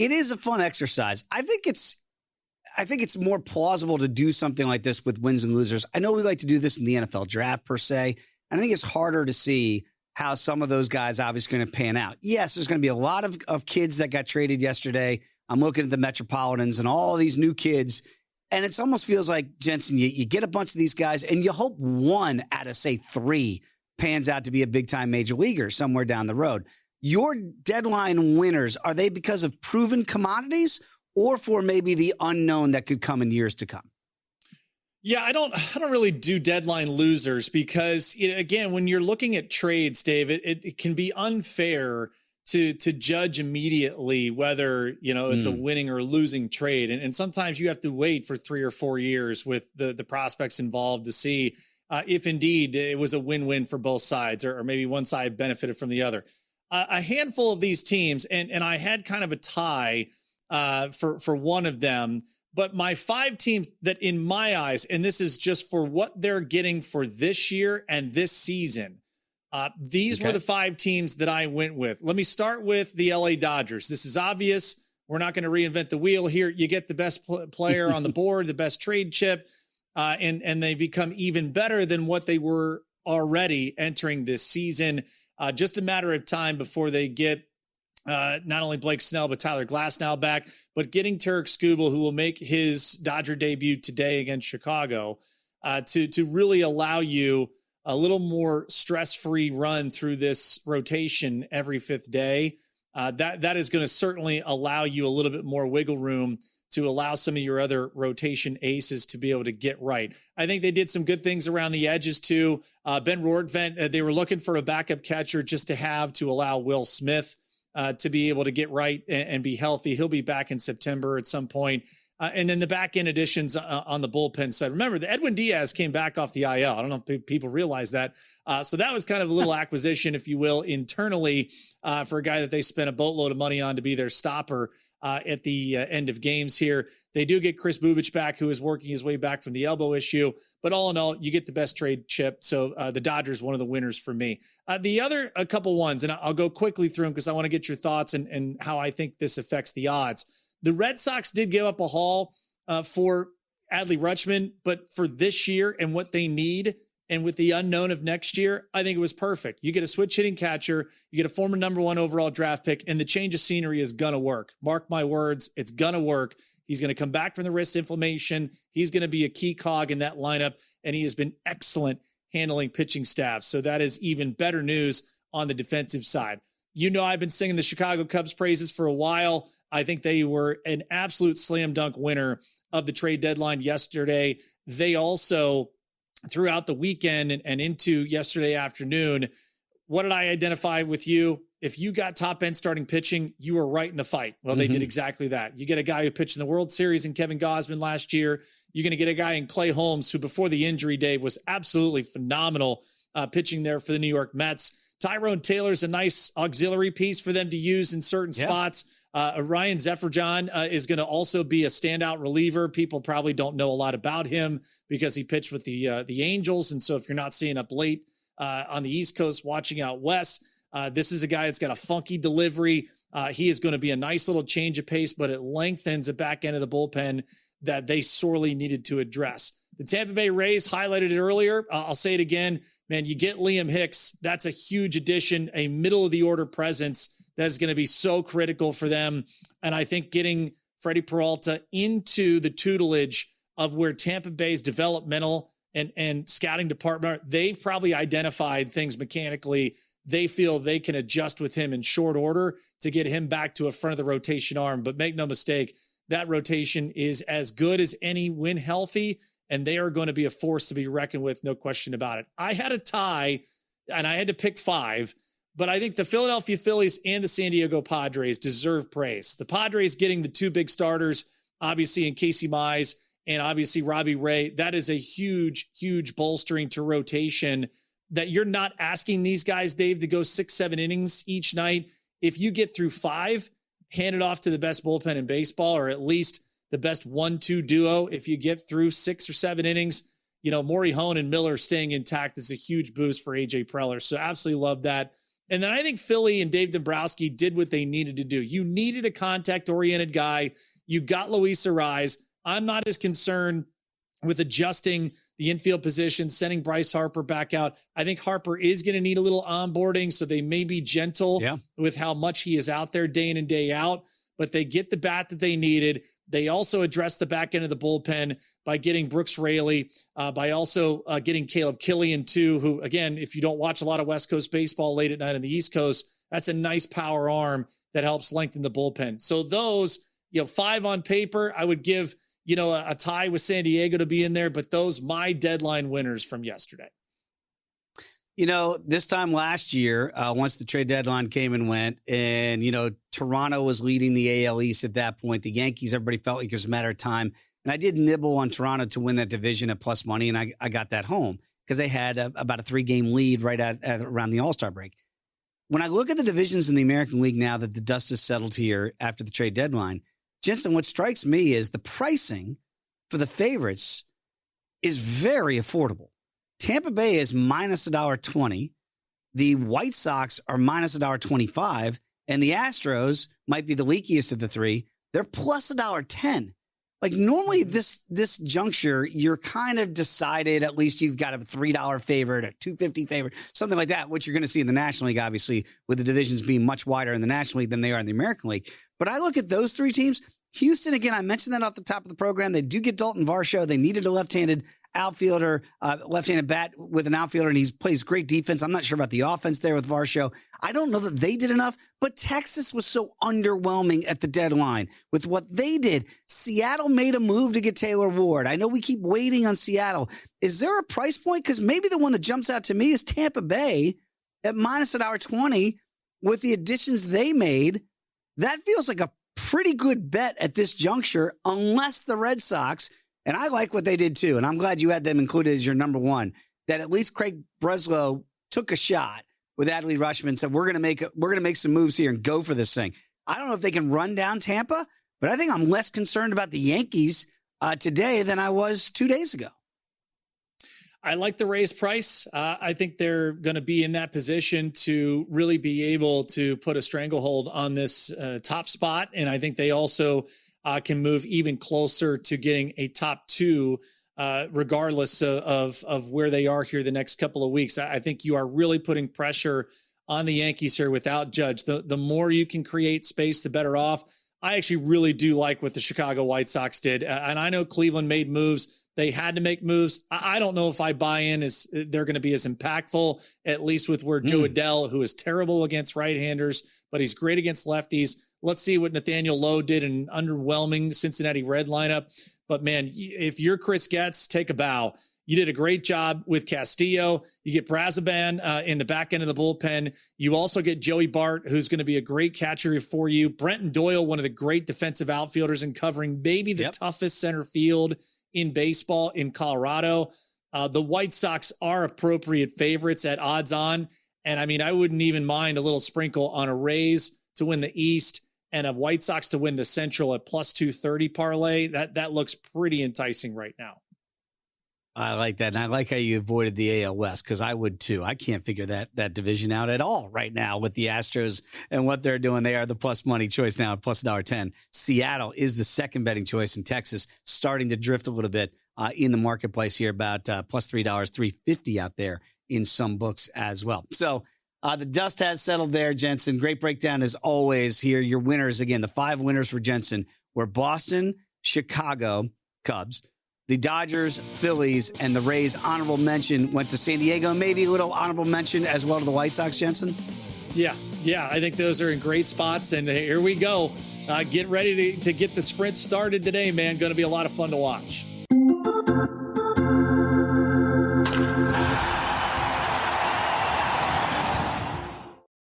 It is a fun exercise. I think it's more plausible to do something like this with wins and losers. I know we like to do this in the NFL draft per se. And I think it's harder to see how some of those guys obviously going to pan out. Yes, there's going to be a lot of kids that got traded yesterday. I'm looking at the Metropolitans and all these new kids. And it almost feels like, Jensen, you get a bunch of these guys and you hope one out of, say, three pans out to be a big-time major leaguer somewhere down the road. Your deadline winners, are they because of proven commodities or for maybe the unknown that could come in years to come? Yeah, I don't really do deadline losers because, again, when you're looking at trades, Dave, it can be unfair to judge immediately whether, it's a winning or losing trade. And sometimes you have to wait for 3 or 4 years with the prospects involved to see if indeed it was a win-win for both sides or maybe one side benefited from the other. A handful of these teams, and I had kind of a tie for one of them, but my 5 teams that in my eyes, and this is just for what they're getting for this year and this season, these were the 5 teams that I went with. Let me start with the LA Dodgers. This is obvious. We're not going to reinvent the wheel here. You get the best player on the board, the best trade chip, and they become even better than what they were already entering this season. Just a matter of time before they get not only Blake Snell, but Tyler Glasnow back, but getting Tarek Skubal, who will make his Dodger debut today against Chicago, to really allow you a little more stress-free run through this rotation every 5th day. That is going to certainly allow you a little bit more wiggle room to allow some of your other rotation aces to be able to get right. I think they did some good things around the edges too. Ben Rortvedt, they were looking for a backup catcher just to have to allow Will Smith to be able to get right and be healthy. He'll be back in September at some point. And then the back end additions on the bullpen side. Remember, the Edwin Diaz came back off the IL. I don't know if people realize that. So that was kind of a little acquisition, if you will, internally for a guy that they spent a boatload of money on to be their stopper at the end of games here. They do get Chris Bubich back, who is working his way back from the elbow issue. But all in all, you get the best trade chip. So the Dodgers, one of the winners for me. The other a couple ones, and I'll go quickly through them because I want to get your thoughts and how I think this affects the odds. The Red Sox did give up a haul for Adley Rutschman, but for this year and what they need and with the unknown of next year, I think it was perfect. You get a switch hitting catcher, you get a former #1 overall draft pick, and the change of scenery is going to work. Mark my words, it's going to work. He's going to come back from the wrist inflammation. He's going to be a key cog in that lineup, and he has been excellent handling pitching staff. So that is even better news on the defensive side. I've been singing the Chicago Cubs praises for a while. I think they were an absolute slam dunk winner of the trade deadline yesterday. They also, throughout the weekend and into yesterday afternoon, what did I identify with you? If you got top end starting pitching, you were right in the fight. Well, they did exactly that. You get a guy who pitched in the World Series in Kevin Gausman last year. You're going to get a guy in Clay Holmes, who before the injury day was absolutely phenomenal pitching there for the New York Mets. Tyrone Taylor's a nice auxiliary piece for them to use in certain spots. Ryan Zefferjon is going to also be a standout reliever. People probably don't know a lot about him because he pitched with the Angels. And so if you're not seeing up late on the East Coast watching out west, this is a guy that's got a funky delivery. He is going to be a nice little change of pace, but it lengthens the back end of the bullpen that they sorely needed to address. The Tampa Bay Rays highlighted it earlier. I'll say it again, man, you get Liam Hicks. That's a huge addition, a middle of the order presence that is going to be so critical for them. And I think getting Freddie Peralta into the tutelage of where Tampa Bay's developmental and scouting department, they've probably identified things mechanically. They feel they can adjust with him in short order to get him back to a front of the rotation arm. But make no mistake, that rotation is as good as any when healthy, and they are going to be a force to be reckoned with, no question about it. I had a tie, and I had to pick 5, but I think the Philadelphia Phillies and the San Diego Padres deserve praise. The Padres getting the 2 big starters, obviously in Casey Mize and obviously Robbie Ray. That is a huge, huge bolstering to rotation that you're not asking these guys, Dave, to go 6-7 innings each night. If you get through 5, hand it off to the best bullpen in baseball, or at least the best 1-2 duo. If you get through 6 or 7 innings, Morihone and Miller staying intact is a huge boost for AJ Preller. So absolutely love that. And then I think Philly and Dave Dombrowski did what they needed to do. You needed a contact-oriented guy. You got Luis Arise. I'm not as concerned with adjusting the infield position, sending Bryce Harper back out. I think Harper is going to need a little onboarding, so they may be gentle with how much he is out there day in and day out, but they get the bat that they needed. They also address the back end of the bullpen by getting Brooks Raley, by also getting Caleb Killian too, who, again, if you don't watch a lot of West Coast baseball late at night on the East Coast, that's a nice power arm that helps lengthen the bullpen. So those, 5 on paper, I would give, a tie with San Diego to be in there, but those my deadline winners from yesterday. This time last year, once the trade deadline came and went, and, Toronto was leading the AL East at that point. The Yankees, everybody felt like it was a matter of time. And I did nibble on Toronto to win that division at plus money, and I got that home because they had about a 3-game lead right at around the All-Star break. When I look at the divisions in the American League now that the dust has settled here after the trade deadline, Jensen, what strikes me is the pricing for the favorites is very affordable. Tampa Bay is minus $1.20. The White Sox are minus $1.25. And the Astros might be the leakiest of the three. They're plus $1.10. Like normally this juncture, you're kind of decided, at least you've got a $3 favorite, a $2.50 favorite, something like that, which you're going to see in the National League, obviously, with the divisions being much wider in the National League than they are in the American League. But I look at those three teams. Houston, again, I mentioned that off the top of the program. They do get Dalton Varsho. They needed a left-handed outfielder, left-handed bat with an outfielder, and he plays great defense. I'm not sure about the offense there with Varsho. I don't know that they did enough, but Texas was so underwhelming at the deadline with what they did. Seattle made a move to get Taylor Ward. I know we keep waiting on Seattle. Is there a price point? Because maybe the one that jumps out to me is Tampa Bay at minus $1.20 with the additions they made. That feels like a pretty good bet at this juncture, unless the Red Sox, and I like what they did too, and I'm glad you had them included as your number one, that at least Craig Breslow took a shot with Adley Rutschman and said, we're going to make some moves here and go for this thing. I don't know if they can run down Tampa, but I think I'm less concerned about the Yankees today than I was 2 days ago. I like the raise price. I think they're going to be in that position to really be able to put a stranglehold on this top spot. And I think they also can move even closer to getting a top 2, regardless of where they are here the next couple of weeks. I think you are really putting pressure on the Yankees here without Judge. The more you can create space, the better off. I actually really do like what the Chicago White Sox did. And I know Cleveland made moves. They had to make moves. I don't know if I buy in as they're going to be as impactful, at least with where Joe Adell, who is terrible against right-handers, but he's great against lefties. Let's see what Nathaniel Lowe did in an underwhelming Cincinnati Red lineup. But, man, if you're Chris Getz, take a bow. You did a great job with Castillo. You get Brazoban in the back end of the bullpen. You also get Joey Bart, who's going to be a great catcher for you. Brenton Doyle, one of the great defensive outfielders and covering maybe the toughest center field in baseball in Colorado. The White Sox are appropriate favorites at odds on. And I mean, I wouldn't even mind a little sprinkle on a Rays to win the East and a White Sox to win the Central at plus 230 parlay. That looks pretty enticing right now. I like that. And I like how you avoided the AL West, because I would too. I can't figure that division out at all right now with the Astros and what they're doing. They are the plus money choice now at plus $1.10. Seattle is the second betting choice, in Texas starting to drift a little bit in the marketplace here, about plus $3, $3.50 out there in some books as well. So the dust has settled there, Jensen. Great breakdown as always here. Your winners, again, the 5 winners for Jensen were Boston, Chicago, Cubs, the Dodgers, Phillies, and the Rays. Honorable mention went to San Diego. Maybe a little honorable mention as well to the White Sox, Jensen? Yeah. I think those are in great spots. And here we go. Get ready to get the sprint started today, man. Going to be a lot of fun to watch.